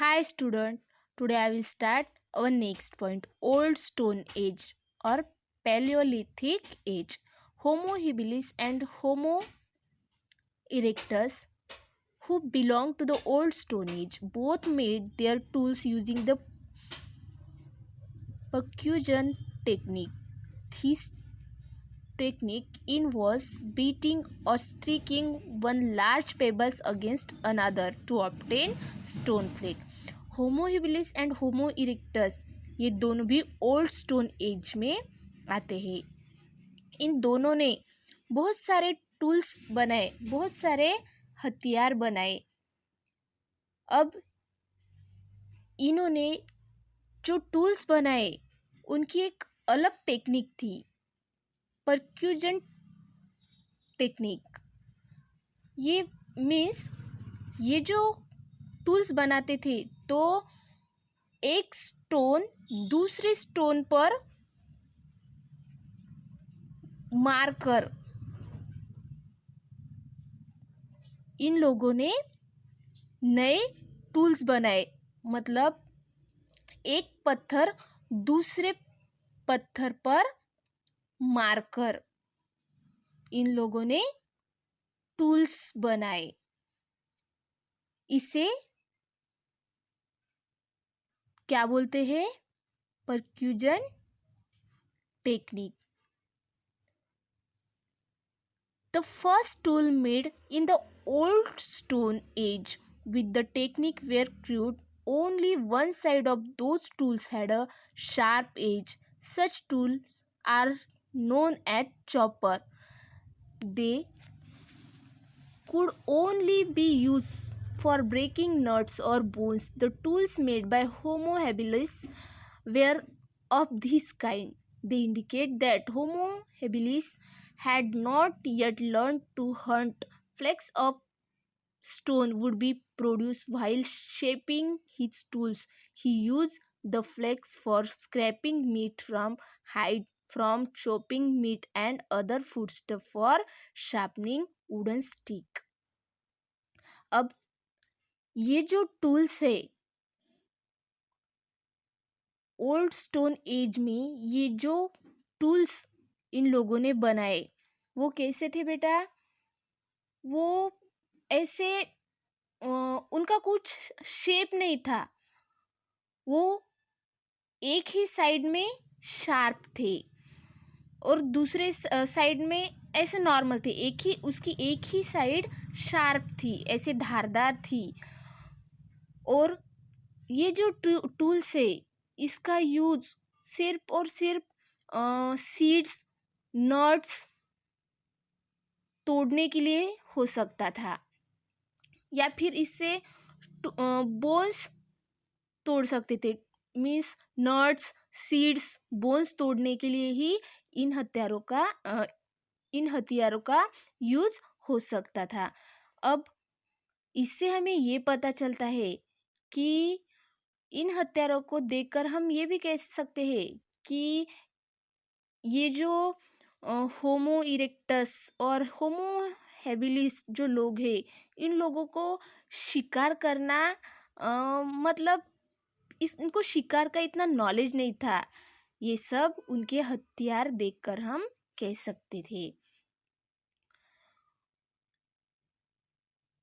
Hi student, today I will start our next point, Old Stone Age or Paleolithic Age. Homo habilis and Homo erectus, who belong to the Old Stone Age, both made their tools using the percussion technique. This technique involves beating or striking one large pebbles against another to obtain stone flake. Homo habilis and Homo erectus ये दोनों भी old stone age में आते हैं। इन दोनों ने बहुत सारे टूल्स बनाए, बहुत सारे हथियार बनाए। अब इन्होंने जो टूल्स बनाए उनकी एक अलग टेक्निक थी, परक्यूजन टेक्निक। ये मीन्स ये जो टूल्स बनाते थे तो एक स्टोन दूसरे स्टोन पर मारकर इन लोगों ने नए टूल्स बनाए। मतलब एक पत्थर दूसरे पत्थर पर मारकर इन लोगों ने टूल्स बनाए। इसे क्या बोलते हैं? Percussion technique. The first tool made in the old stone age with the technique were crude. Only one side of those tools had a sharp edge. Such tools are known as chopper. They could only be used for breaking nuts or bones. The tools made by Homo habilis were of this kind. They indicate that Homo habilis had not yet learned to hunt. Flakes of stone would be produced while shaping his tools. He used the flakes for scraping meat from hide, from chopping meat and other foodstuff, for sharpening wooden stick. अब ये जो tools है old stone age में, ये जो tools in लोगों ने बनाए वो कैसे थे बेटा? वो ऐसे उनका कुछ शेप नहीं था, वो एक ही साइड में शार्प थे और दूसरे साइड में ऐसे नॉर्मल थे। उसकी एक ही साइड शार्प थी, ऐसे धारदार थी। और ये जो टूल्स है इसका यूज सिर्फ और सिर्फ सीड्स, नट्स तोड़ने के लिए हो सकता था, या फिर इससे बोन्स तोड़ सकते थे। मीन्स नट्स, सीड्स, बोन्स तोड़ने के लिए ही इन हथियारों का यूज हो सकता था। अब इससे हमें ये पता चलता है कि इन हथियारों को देखकर हम ये भी कह सकते हैं कि ये जो होमो इरेक्टस और होमो हैबिलिस जो लोग हैं, इन लोगों को शिकार करना मतलब इनको शिकार का इतना नॉलेज नहीं था। ये सब उनके हथियार देखकर हम कह सकते थे।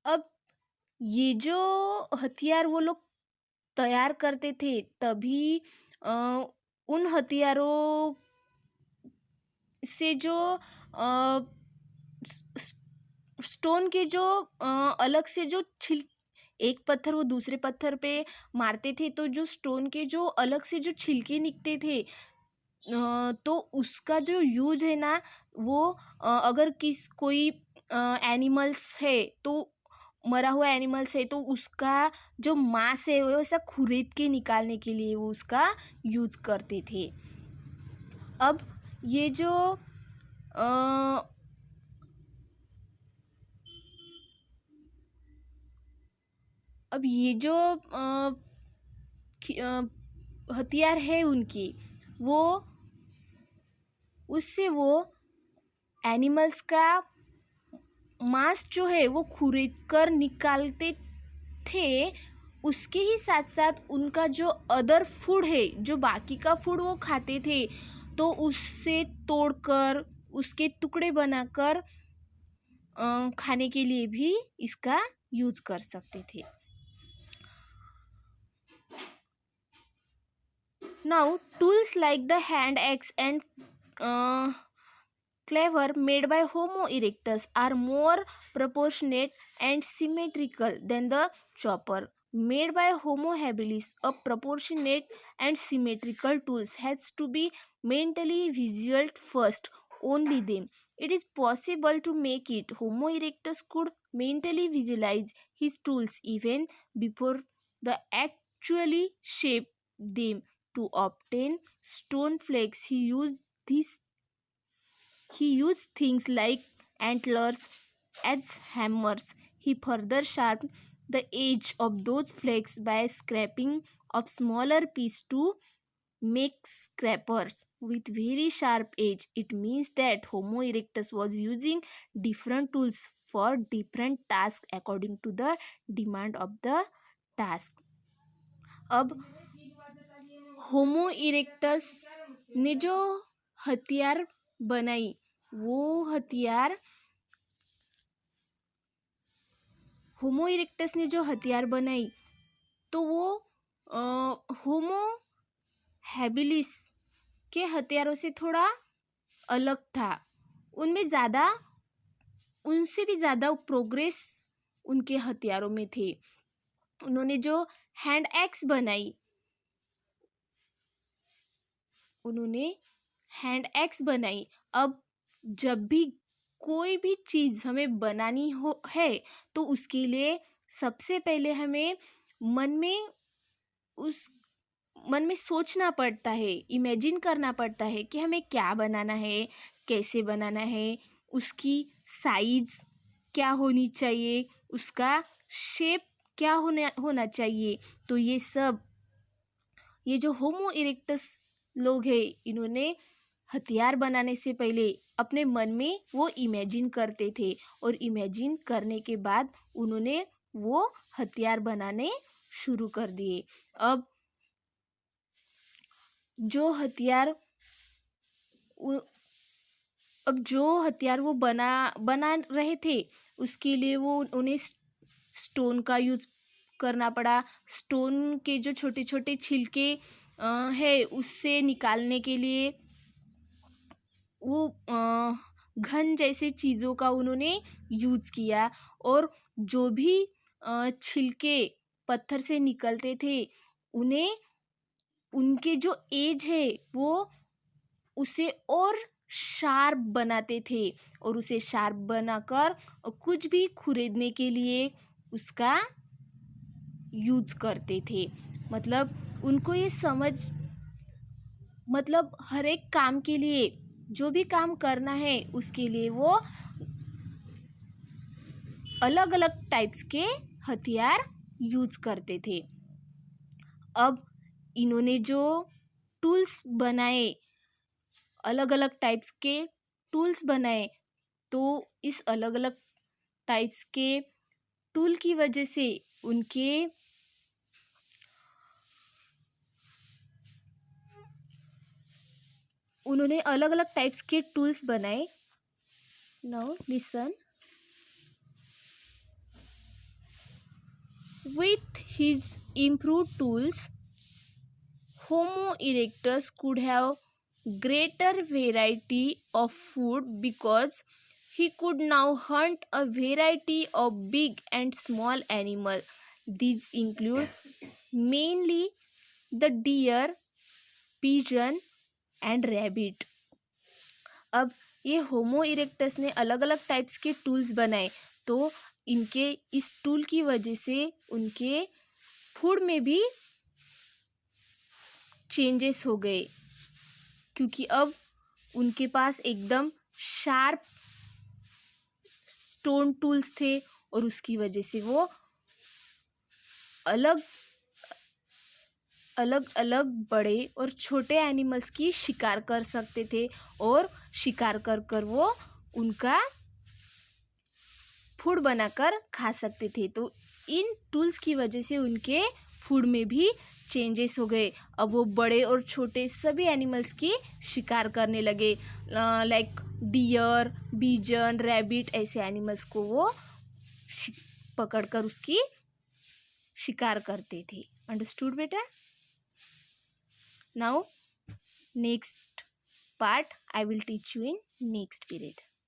अब ये जो हथियार वो लोग तैयार करते थे तभी उन हथियारों से जो स्टोन के जो अलग से जो एक पत्थर वो दूसरे पत्थर पे मारते थे तो जो स्टोन के जो अलग से जो छिलके निकलते थे, तो उसका जो यूज है ना, वो अगर कोई एनिमल्स है तो मरा हुआ एनिमल्स है तो उसका जो मांस है वो ऐसा खुरेद के निकालने के लिए वो उसका यूज करते थे। अब ये जो अब ये जो हथियार है उनकी, वो उससे वो एनिमल्स का मांस जो है वो खुरेद कर निकालते थे उसके ही साथ साथ उनका जो अदर फूड है, जो बाकी का फूड वो खाते थे, तो उससे तोड़कर उसके टुकड़े बनाकर खाने के लिए भी इसका यूज कर सकते थे. Now, tools like the hand axe and uh, cleaver made by Homo erectus are more proportionate and symmetrical than the chopper made by Homo habilis. A proportionate and symmetrical tools has to be mentally visual first. Only then it is possible to make it. Homo erectus could mentally visualize his tools even before the actually shape them. To obtain stone flakes, he used things like antlers as hammers. He further sharpened the edge of those flakes by scraping off smaller pieces to make scrapers with very sharp edge. It means that Homo erectus was using different tools for different tasks according to the demand of the task. अब होमो erectus ने जो हथियार बनाई, वो हथियार होमो erectus ने जो हथियार बनाई तो वो होमो हैबिलिस के हथियारों से थोड़ा अलग था. उनसे भी ज़्यादा प्रोग्रेस उनके हथियारों में थे. उन्होंने जो हैंड एक्स बनाई. अब जब भी कोई भी चीज़ हमें बनानी है तो उसके लिए सबसे पहले हमें मन में सोचना पड़ता है, इमेजिन करना पड़ता है कि हमें क्या बनाना है, कैसे बनाना है, उसकी साइज क्या होनी चाहिए, उसका शेप क्या होना चाहिए. तो ये जो होमो इरेक्टस लोग हैं, इन्होंने हथियार बनाने से पहले अपने मन में वो इमेजिन करते थे और इमेजिन करने के बाद उन्होंने वो हथियार बनाने शुरू कर दिए. अब जो हथियार वो बना रहे थे, उसके लिए उन्हें स्टोन का यूज़ करना पड़ा. स्टोन के जो छोटे छोटे छिलके है, उससे निकालने के लिए वो घन जैसे चीज़ों का उन्होंने यूज़ किया. और जो भी छिलके पत्थर से निकलते थे, उनके जो एज है वो उसे और शार्प बनाते थे और उसे शार्प बनाकर कुछ भी खरीदने के लिए उसका यूज करते थे. मतलब उनको ये हर एक काम के लिए, जो भी काम करना है उसके लिए वो अलग अलग टाइप्स के हथियार यूज करते थे. अब इन्होंने जो टूल्स बनाए, अलग अलग टाइप्स के टूल्स बनाए, तो इस अलग अलग टाइप्स के टूल की वजह से उन्होंने अलग अलग टाइप्स के टूल्स बनाए. Now listen. With his improved tools, Homo erectus could have greater variety of food because he could now hunt a variety of big and small animals. These include mainly the deer, pigeon and rabbit. अब ये होमो erectus ने अलग अलग types के tools बनाए, तो इनके इस टूल की वजह से उनके फूड में भी चेंजेस हो गए, क्योंकि अब उनके पास एकदम शार्प स्टोन टूल्स थे और उसकी वजह से वो अलग अलग बड़े और छोटे एनिमल्स की शिकार कर सकते थे और शिकार कर वो उनका फूड बनाकर खा सकते थे. तो इन टूल्स की वजह से उनके फूड में भी चेंजेस हो गए। अब वो बड़े और छोटे सभी एनिमल्स की शिकार करने लगे, लाइक डियर, बीजन, रैबिट, ऐसे एनिमल्स को वो पकड़कर उसकी शिकार करते थे। अंडरस्टूड बेटा? Now next part I will teach you in next period.